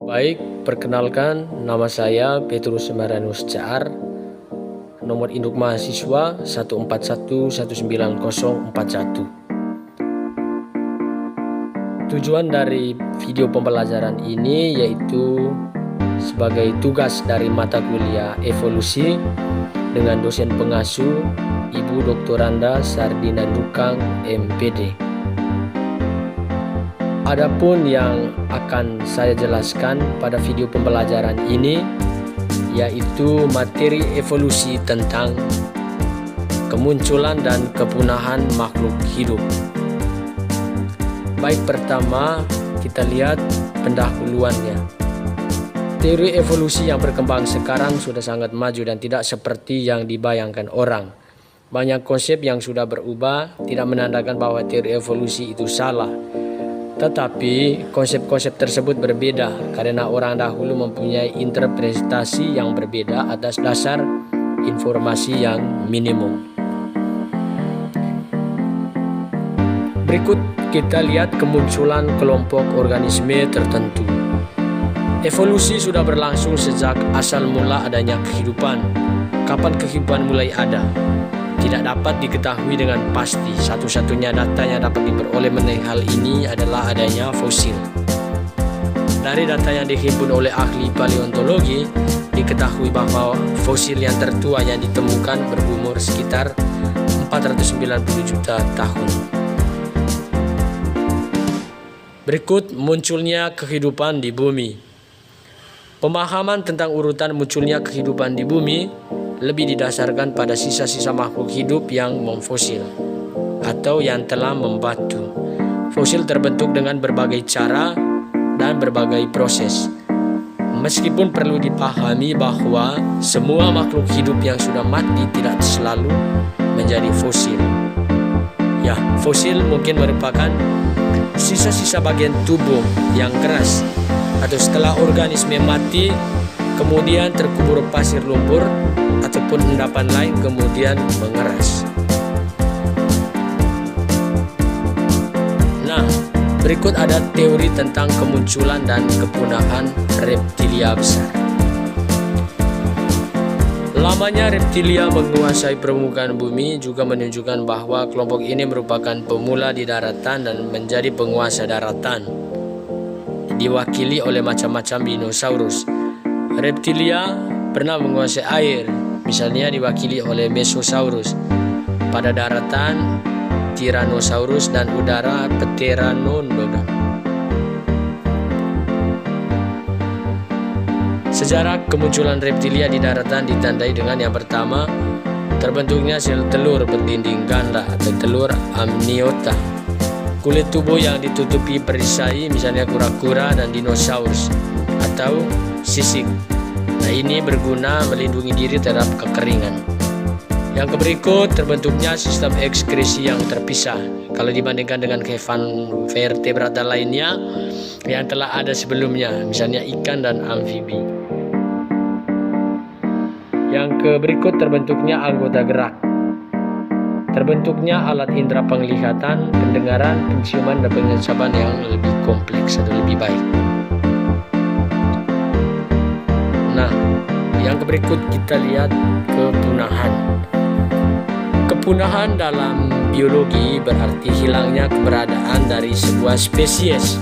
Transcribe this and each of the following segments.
Baik, perkenalkan nama saya Petrus Sembaranus Jaar, nomor induk mahasiswa 1411941. Tujuan dari video pembelajaran ini yaitu sebagai tugas dari mata kuliah evolusi dengan dosen pengasuh Ibu Doktoranda Sardina Dukang MPD. Adapun yang akan saya jelaskan pada video pembelajaran ini yaitu materi evolusi tentang kemunculan dan kepunahan makhluk hidup. Baik, pertama kita lihat pendahuluannya. Teori evolusi yang berkembang sekarang sudah sangat maju dan tidak seperti yang dibayangkan orang. Banyak konsep yang sudah berubah tidak menandakan bahwa teori evolusi itu salah. Tetapi konsep-konsep tersebut berbeda karena orang dahulu mempunyai interpretasi yang berbeda atas dasar informasi yang minimum. Berikut kita lihat kemunculan kelompok organisme tertentu. Evolusi sudah berlangsung sejak asal mula adanya kehidupan. Kapan kehidupan mulai ada? Tidak dapat diketahui dengan pasti. Satu-satunya data yang dapat diperoleh mengenai hal ini adalah adanya fosil. Dari data yang dihimpun oleh ahli paleontologi, diketahui bahwa fosil yang tertua yang ditemukan berumur sekitar 490 juta tahun. Berikut munculnya kehidupan di bumi. Pemahaman tentang urutan munculnya kehidupan di bumi lebih didasarkan pada sisa-sisa makhluk hidup yang memfosil atau yang telah membatu. Fosil terbentuk dengan berbagai cara dan berbagai proses. Meskipun perlu dipahami bahwa semua makhluk hidup yang sudah mati tidak selalu menjadi fosil. Ya, fosil mungkin merupakan sisa-sisa bagian tubuh yang keras atau setelah organisme mati kemudian terkubur pasir lumpur ataupun endapan lain kemudian mengeras. Nah, berikut ada teori tentang kemunculan dan kepunahan reptilia besar. Lamanya reptilia menguasai permukaan bumi juga menunjukkan bahwa kelompok ini merupakan pemula di daratan dan menjadi penguasa daratan, diwakili oleh macam-macam dinosaurus. Reptilia pernah menguasai air, misalnya diwakili oleh Mesosaurus. Pada daratan, Tyrannosaurus dan udara, Pteranodon. Sejarah kemunculan reptilia di daratan ditandai dengan yang pertama, terbentuknya sel telur berdinding ganda atau telur amniota. Kulit tubuh yang ditutupi perisai, misalnya kura-kura dan dinosaurus, atau sisik. Nah, ini berguna melindungi diri terhadap kekeringan. Yang berikut, terbentuknya sistem ekskresi yang terpisah. Kalau dibandingkan dengan hewan vertebrata lainnya yang telah ada sebelumnya, misalnya ikan dan amfibi. Yang berikut, terbentuknya anggota gerak. Terbentuknya alat indera penglihatan, pendengaran, penciuman, dan pengecapan yang lebih kompleks atau lebih baik. Nah, yang berikut kita lihat kepunahan. Kepunahan dalam biologi berarti hilangnya keberadaan dari sebuah spesies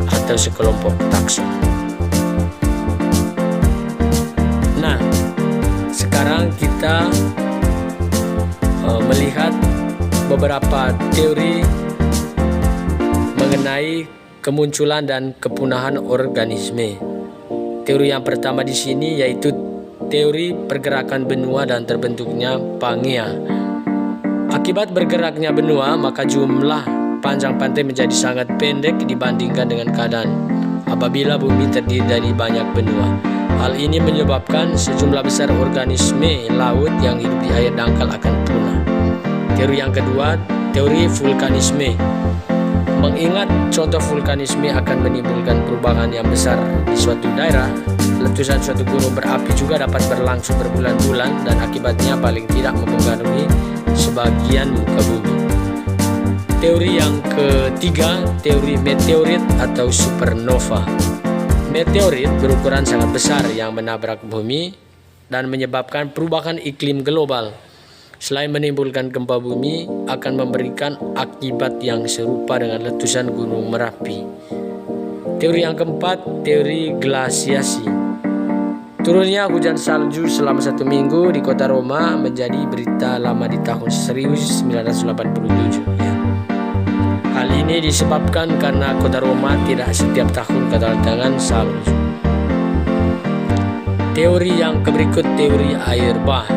atau sekelompok takson. Nah, sekarang kita melihat beberapa teori mengenai kemunculan dan kepunahan organisme. Teori yang pertama di sini yaitu teori pergerakan benua dan terbentuknya Pangea. Akibat bergeraknya benua, maka jumlah panjang pantai menjadi sangat pendek dibandingkan dengan keadaan apabila bumi terdiri dari banyak benua. Hal ini menyebabkan sejumlah besar organisme laut yang hidup di air dangkal akan punah. Teori yang kedua, teori vulkanisme. Mengingat contoh vulkanisme akan menimbulkan perubahan yang besar di suatu daerah, letusan suatu gunung berapi juga dapat berlangsung berbulan-bulan dan akibatnya paling tidak mempengaruhi sebagian muka bumi. Teori yang ketiga, teori meteorit atau supernova. meteorit berukuran sangat besar yang menabrak bumi dan menyebabkan perubahan iklim global. Selain menimbulkan gempa bumi, akan memberikan akibat yang serupa dengan letusan Gunung Merapi. Teori yang keempat, teori glasiasi. Turunnya hujan salju selama 1 minggu di kota Roma menjadi berita lama di tahun 1987. Hal ini disebabkan karena kota Roma tidak setiap tahun kedatangan salju. Teori yang berikut, teori air bah.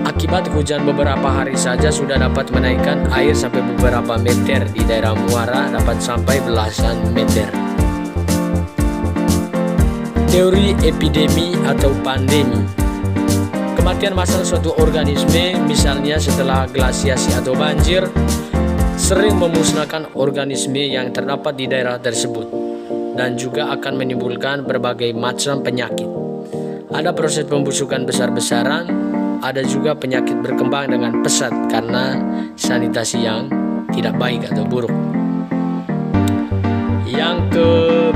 Akibat hujan beberapa hari saja sudah dapat menaikkan air sampai beberapa meter, di daerah muara dapat sampai belasan meter. Teori epidemi atau pandemi. Kematian massal suatu organisme, misalnya setelah glasiasi atau banjir, sering memusnahkan organisme yang terdapat di daerah tersebut dan juga akan menimbulkan berbagai macam penyakit. Ada proses pembusukan besar-besaran, ada juga penyakit berkembang dengan pesat karena sanitasi yang tidak baik atau buruk. Yang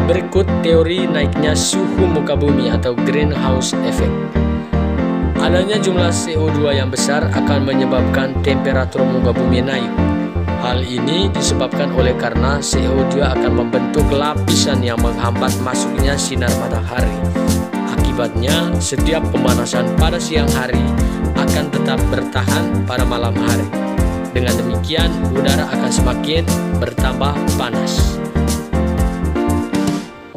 berikut, teori naiknya suhu muka bumi atau greenhouse effect. Adanya jumlah CO2 yang besar akan menyebabkan temperatur muka bumi naik. Hal ini disebabkan oleh karena CO2 akan membentuk lapisan yang menghambat masuknya sinar matahari. Akibatnya, setiap pemanasan pada siang hari akan tetap bertahan pada malam hari. Dengan demikian, udara akan semakin bertambah panas.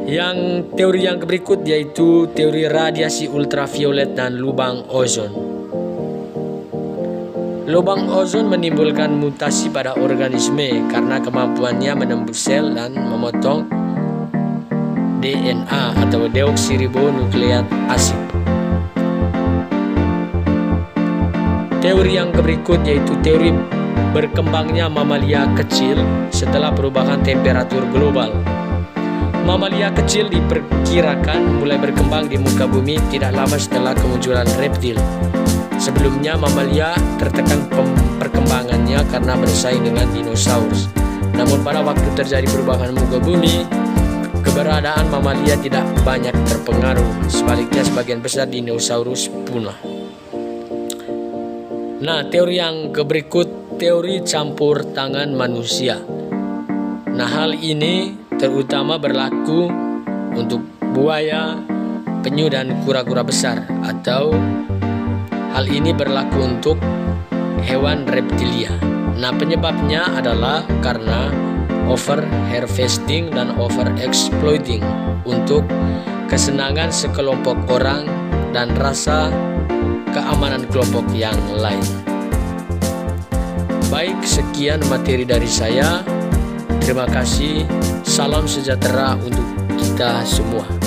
Yang teori yang berikut yaitu teori radiasi ultraviolet dan lubang ozon. Lubang ozon menimbulkan mutasi pada organisme karena kemampuannya menembus sel dan memotong DNA atau deoksiribonukleat asid. Teori yang berikut yaitu teori berkembangnya mamalia kecil setelah perubahan temperatur global. Mamalia kecil diperkirakan mulai berkembang di muka bumi tidak lama setelah kemunculan reptil. Sebelumnya mamalia tertekan perkembangannya karena bersaing dengan dinosaurus. Namun pada waktu terjadi perubahan muka bumi, keberadaan mamalia tidak banyak terpengaruh. Sebaliknya sebagian besar dinosaurus punah. Nah, teori yang berikut, teori campur tangan manusia. Nah, hal ini terutama berlaku untuk buaya, penyu, dan kura-kura besar, atau hal ini berlaku untuk hewan reptilia. Nah, penyebabnya adalah karena over harvesting dan over exploiting untuk kesenangan sekelompok orang dan rasa keamanan kelompok yang lain. Baik, sekian materi dari saya. Terima kasih. Salam sejahtera untuk kita semua.